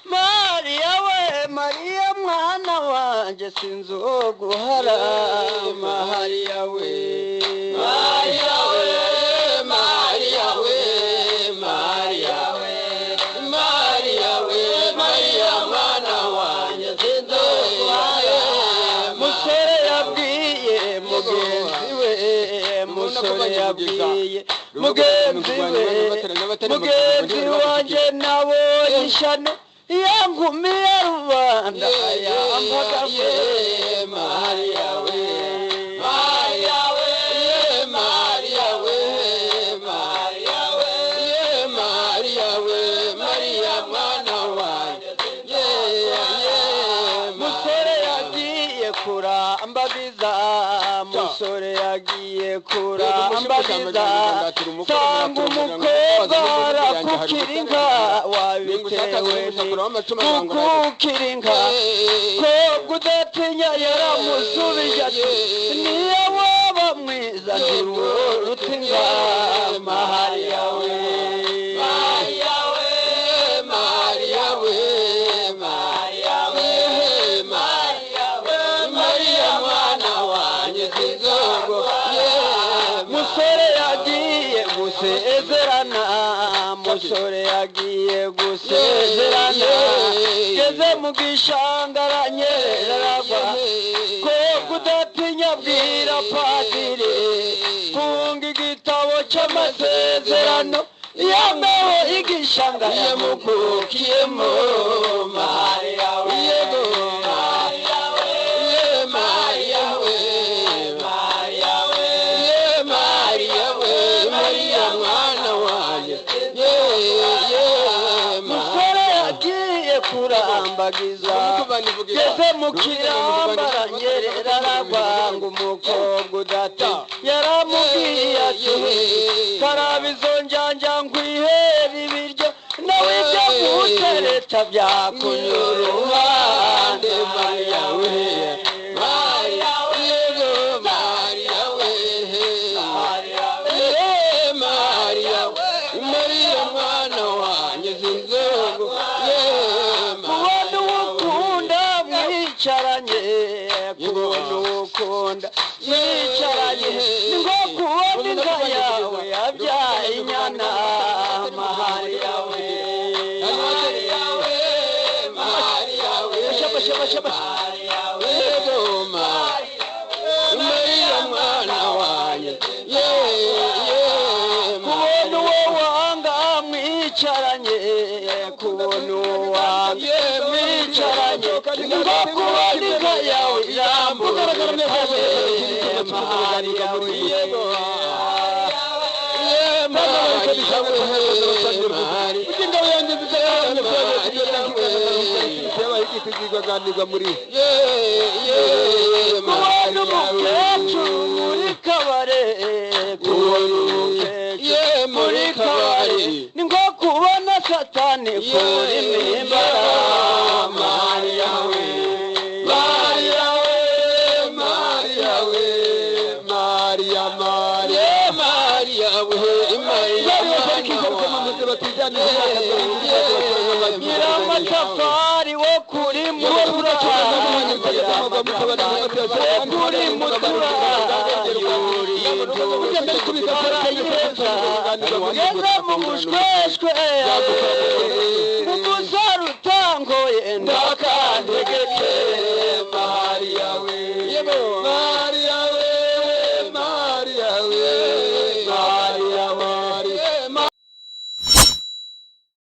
Maria we Maria mwana wanje sinzoguhara Maria we Maria mwana wanje sinzoguhara musore yabwiye mugenzi wanje nabo ishano yankumi ya rubanda yampagaze Maria mwana wanje musore yagiye kurambagiza musore yagiye kurambagiza sanga umukobwa arakukirinka wabitewe kukirinka ko kudatinya yaramusubije ati niyo waba mwiza ntirutinga Maria we musore yagiye gusezerana geze mu gishangaranye raragwa ko kudatinya bwira padiri funga igitabo cy'amasezerano yameho igishanganye mukukiyemo Maria we kurambagiza geze mu kirambara nyerera ragwanga umukobwa udati yaramubwiye ati karabizo njanja ngwihera ibiryo nawe ibyo gutereta byakunyura uruhande Maria we mwana wanje zinzogo kubona ukunda mwicaranye ngo kubona inka yawe yabyaye inyana Maria we Maria mwana wanje kubona uwo wanga mwicaranye kubona uwo wanga mwicaranye ngo kubona inka yawe ijambo Maria we muri kabare ni ngo kubona satani kuri mimbara Maria we Nyiramatafari wo kuri mutura geze mu mushweshwe umusore utangoye ndakantegeke Maria we